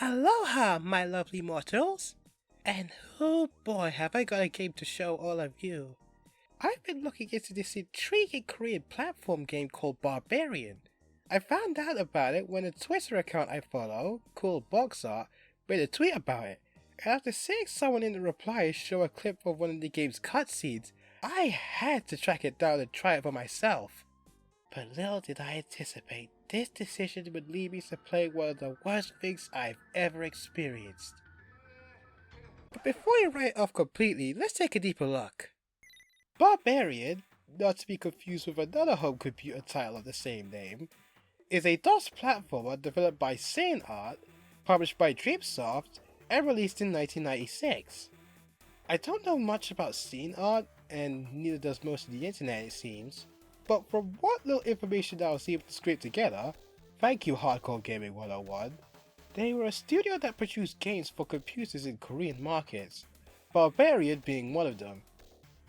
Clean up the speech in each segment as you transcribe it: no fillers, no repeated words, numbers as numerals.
Aloha, my lovely mortals! And oh boy, have I got a game to show all of you. I've been looking into this intriguing Korean platform game called Barbarian. I found out about it when a Twitter account I follow, Cool Box Art, made a tweet about it. And after seeing someone in the replies show a clip of one of the game's cutscenes, I had to track it down and try it for myself. But little did I anticipate, this decision would lead me to play one of the worst things I've ever experienced. But before we write off completely, let's take a deeper look. Barbarian, not to be confused with another home computer title of the same name, is a DOS platformer developed by SNES, published by Dreamsoft, and released in 1996. I don't know much about SNES, and neither does most of the internet it seems, but from what little information I was able to scrape together, thank you Hardcore Gaming 101, they were a studio that produced games for computers in Korean markets, Barbarian being one of them.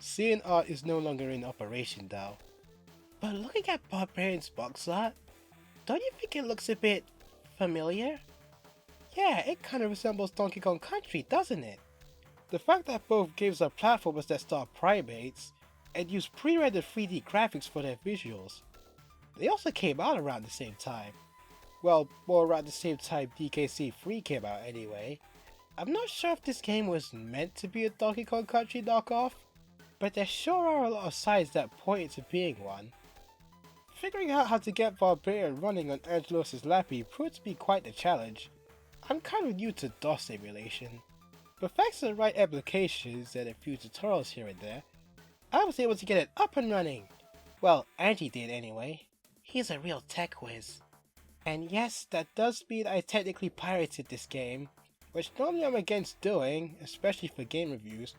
SNES is no longer in operation though. But looking at Barbarian's box art, don't you think it looks a bit familiar? Yeah, it kinda resembles Donkey Kong Country, doesn't it? The fact that both games are platformers that star primates, and use pre-rendered 3D graphics for their visuals. They also came out around the same time. Well, more around the same time DKC3 came out anyway. I'm not sure if this game was meant to be a Donkey Kong Country knockoff, but there sure are a lot of signs that point to being one. Figuring out how to get Barbarian running on Angelos' Lappy proved to be quite the challenge. I'm kind of new to DOS emulation, but thanks to the right applications and a few tutorials here and there, I was able to get it up and running. Well, Angie did anyway. He's a real tech whiz. And yes, that does mean I technically pirated this game, which normally I'm against doing, especially for game reviews,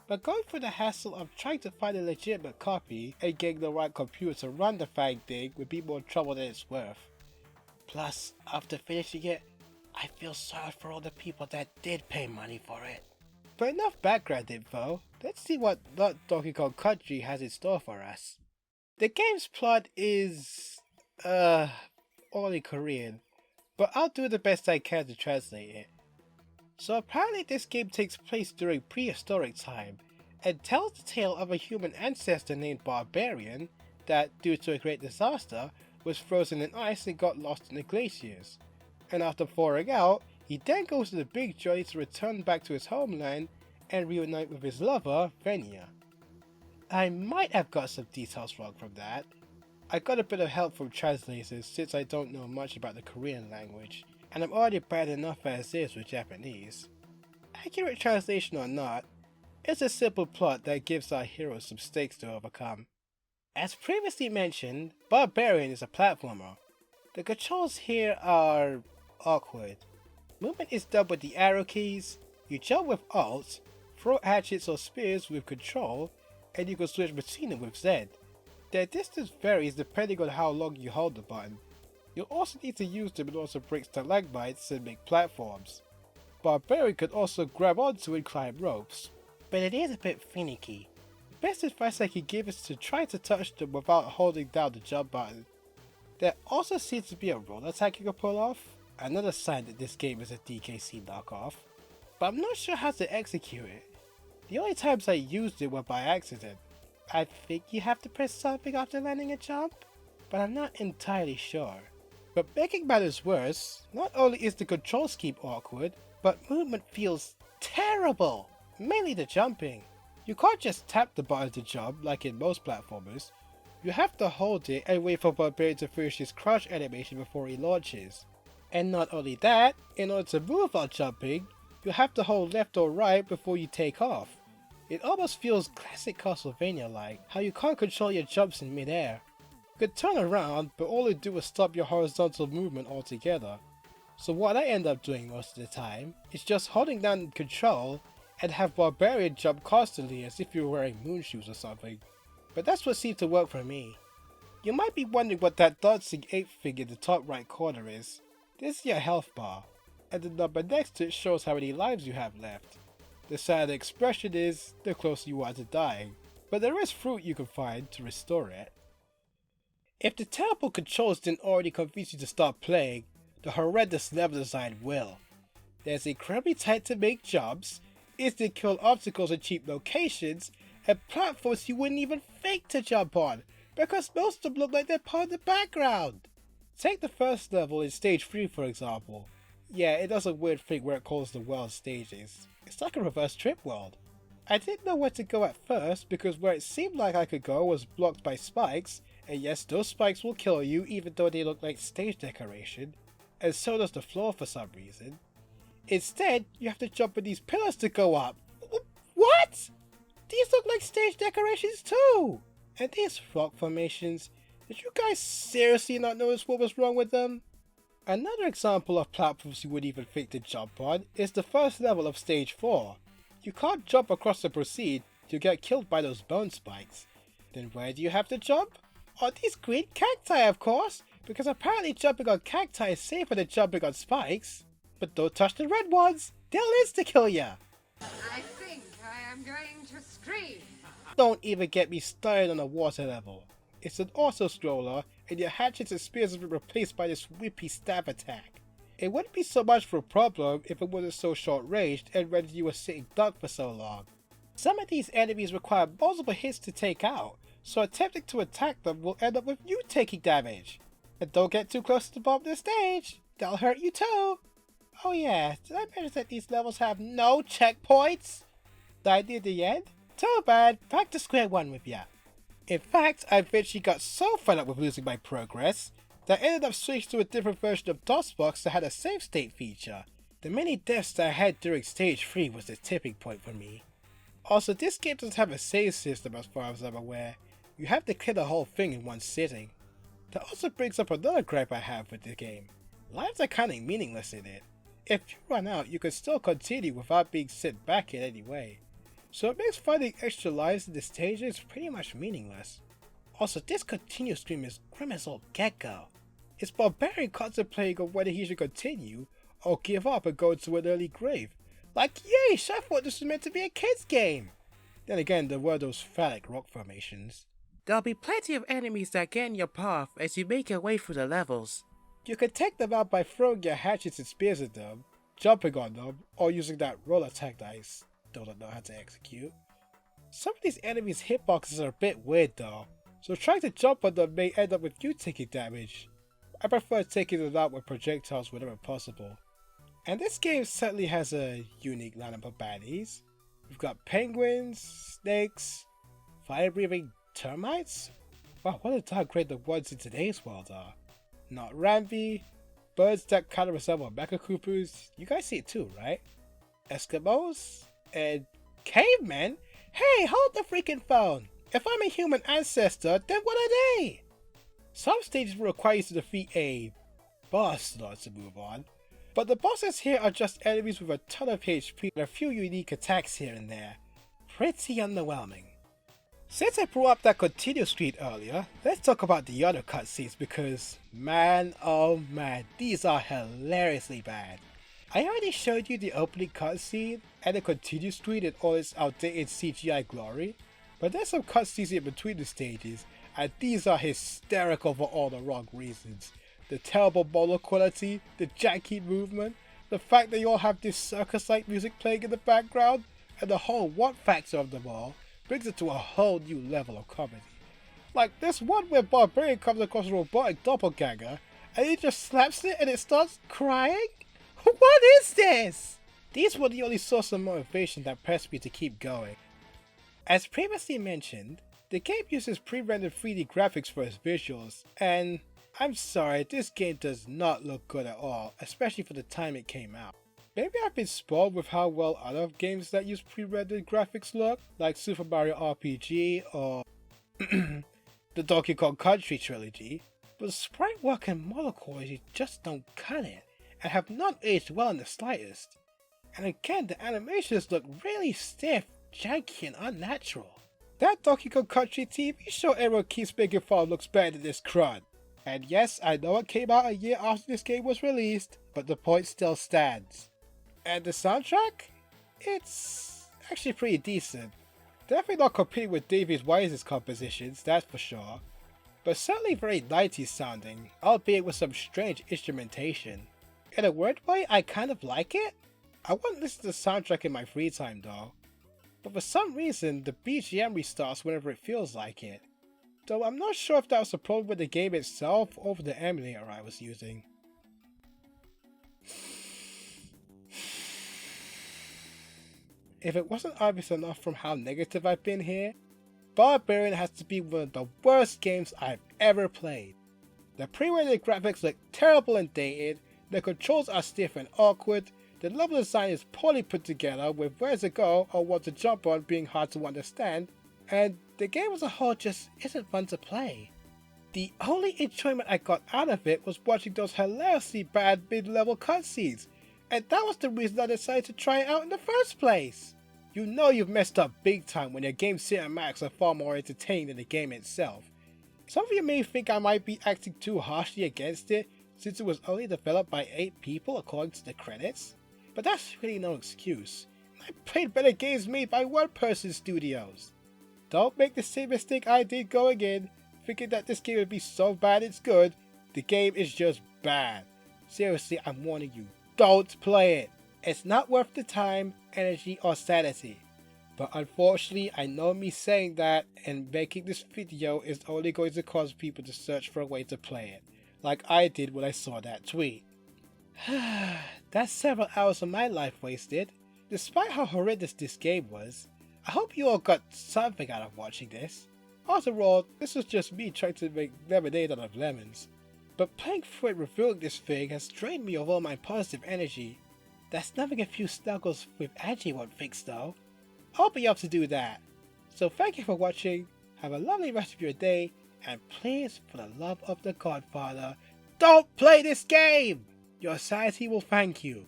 but going through the hassle of trying to find a legitimate copy and getting the right computer to run the fang thing would be more trouble than it's worth. Plus, after finishing it, I feel sorry for all the people that did pay money for it. But enough background info, let's see what Not Donkey Kong Country has in store for us. The game's plot is, all in Korean, but I'll do the best I can to translate it. So apparently this game takes place during prehistoric time, and tells the tale of a human ancestor named Barbarian that, due to a great disaster, was frozen in ice and got lost in the glaciers. And after thawing out, he then goes on a big journey to return back to his homeland and reunite with his lover, Venia. I might have got some details wrong from that. I got a bit of help from translators since I don't know much about the Korean language, and I'm already bad enough as is with Japanese. Accurate translation or not, it's a simple plot that gives our heroes some stakes to overcome. As previously mentioned, Barbarian is a platformer. The controls here are awkward. Movement is done with the arrow keys, you jump with Alt, throw hatchets or spears with Control, and you can switch between them with Z. Their distance varies depending on how long you hold the button. You'll also need to use them in order to break stalagmites and make platforms. Barbarian can also grab onto and climb ropes, but it is a bit finicky. The best advice I can give is to try to touch them without holding down the jump button. There also seems to be a roll attack you can pull off, another sign that this game is a DKC knockoff, but I'm not sure how to execute it. The only times I used it were by accident. I think you have to press something after landing a jump, but I'm not entirely sure. But making matters worse, not only is the control scheme awkward, but movement feels terrible, mainly the jumping. You can't just tap the button to jump like in most platformers. You have to hold it and wait for Barbarian to finish his crouch animation before he launches. And not only that, in order to move while jumping, you have to hold left or right before you take off. It almost feels classic Castlevania-like, how you can't control your jumps in mid-air. You can turn around, but all it do is stop your horizontal movement altogether. So what I end up doing most of the time is just holding down Control and have Barbarian jump constantly as if you were wearing moon shoes or something. But that's what seemed to work for me. You might be wondering what that dancing ape thing in the top right corner is. This is your health bar, and the number next to it shows how many lives you have left. The sad expression is, the closer you are to dying, but there is fruit you can find to restore it. If the terrible controls didn't already convince you to stop playing, the horrendous level design will. There's incredibly tight to make jumps, easy to kill obstacles in cheap locations, and platforms you wouldn't even think to jump on, because most of them look like they're part of the background. Take the first level in stage 3 for example. Yeah, it does a weird thing where it calls the world stages. It's like a reverse trip world. I didn't know where to go at first because where it seemed like I could go was blocked by spikes, and yes, those spikes will kill you even though they look like stage decoration, and so does the floor for some reason. Instead, you have to jump on these pillars to go up. What? These look like stage decorations too! And these rock formations, did you guys seriously not notice what was wrong with them? Another example of platforms you wouldn't even think to jump on is the first level of stage 4. You can't jump across to proceed, you get killed by those bone spikes. Then where do you have to jump? On these green cacti of course, because apparently jumping on cacti is safer than jumping on spikes. But don't touch the red ones, they'll insta-kill ya! I think I am going to scream. Don't even get me started on the water level. It's an auto-scroller, and your hatchets and spears have been replaced by this whippy stab attack. It wouldn't be so much of a problem if it wasn't so short-ranged and rendered you a sitting duck for so long. Some of these enemies require multiple hits to take out, so attempting to attack them will end up with you taking damage. And don't get too close to the bottom of the stage, that'll hurt you too. Oh yeah, did I mention that these levels have no checkpoints? Died near the end? Too bad, back to square one with ya. In fact, I eventually got so fed up with losing my progress that I ended up switching to a different version of DOSBox that had a save state feature. The many deaths that I had during stage 3 was the tipping point for me. Also, this game doesn't have a save system as far as I'm aware. You have to clear the whole thing in one sitting. That also brings up another gripe I have with the game. Lives are kinda meaningless in it. If you run out, you can still continue without being sent back in any way. So it makes finding extra lives in the stages pretty much meaningless. Also, this continue screen is grim as old get-go. It's Barbarian contemplating on whether he should continue, or give up and go into an early grave. Like, yay, I thought this was meant to be a kid's game! Then again, there were those phallic rock formations. There'll be plenty of enemies that get in your path as you make your way through the levels. You can take them out by throwing your hatchets and spears at them, jumping on them, or using that roll attack that I still don't know how to execute. Some of these enemies' hitboxes are a bit weird though, so trying to jump on them may end up with you taking damage. I prefer taking them out with projectiles whenever possible. And this game certainly has a unique lineup of baddies. We've got penguins, snakes, fire-breathing termites? Wow, what a downgrade the ones in today's world are. Not Rambi, birds that kind of resemble Mecha Koopas, you guys see it too, right? Eskimos, and cavemen? Hey, hold the freaking phone! If I'm a human ancestor, then what are they? Some stages will require you to defeat a boss in order to move on, but the bosses here are just enemies with a ton of HP and a few unique attacks here and there. Pretty underwhelming. Since I brought up that continue screen earlier, let's talk about the other cutscenes because, man oh man, these are hilariously bad. I already showed you the opening cutscene and the continue screen in all its outdated CGI glory, but there's some cutscenes in between the stages, and these are hysterical for all the wrong reasons. The terrible model quality, the janky movement, the fact that you all have this circus-like music playing in the background, and the whole want factor of them all brings it to a whole new level of comedy. Like this one where Barbarian comes across a robotic doppelganger, and he just slaps it and it starts crying? What is this? These were the only source of motivation that pressed me to keep going. As previously mentioned, the game uses pre-rendered 3D graphics for its visuals, and I'm sorry, this game does not look good at all, especially for the time it came out. Maybe I've been spoiled with how well other games that use pre-rendered graphics look, like Super Mario RPG or the Donkey Kong Country trilogy, but the sprite work and model quality just don't cut it, and have not aged well in the slightest. And again, the animations look really stiff, janky, and unnatural. That Donkey Kong Country TV show everyone keeps making fun looks better than this crud. And yes, I know it came out a year after this game was released, but the point still stands. And the soundtrack? It's actually pretty decent. Definitely not competing with David Wise's compositions, that's for sure. But certainly very 90s sounding, albeit with some strange instrumentation. In a weird way, I kind of like it. I want to listen to the soundtrack in my free time though, but for some reason the BGM restarts whenever it feels like it, though I'm not sure if that was a problem with the game itself or with the emulator I was using. If it wasn't obvious enough from how negative I've been here, Barbarian has to be one of the worst games I've ever played. The pre-rendered graphics look terrible and dated, the controls are stiff and awkward, the level design is poorly put together with where to go or what to jump on being hard to understand, and the game as a whole just isn't fun to play. The only enjoyment I got out of it was watching those hilariously bad mid-level cutscenes, and that was the reason I decided to try it out in the first place. You know you've messed up big time when your game cinematics are far more entertaining than the game itself. Some of you may think I might be acting too harshly against it since it was only developed by 8 people according to the credits, but that's really no excuse. I played better games made by one-person studios. Don't make the same mistake I did going in, thinking that this game would be so bad it's good. The game is just bad. Seriously, I'm warning you, don't play it. It's not worth the time, energy, or sanity. But unfortunately, I know me saying that and making this video is only going to cause people to search for a way to play it, like I did when I saw that tweet. That's several hours of my life wasted. Despite how horrendous this game was, I hope you all got something out of watching this. After all, this was just me trying to make lemonade out of lemons. But playing through and reviewing this thing has drained me of all my positive energy. That's nothing a few snuggles with Angie won't fix though. I'll be up to do that. So thank you for watching, have a lovely rest of your day, and please, for the love of the Godfather, don't play this game! Your sanity will thank you.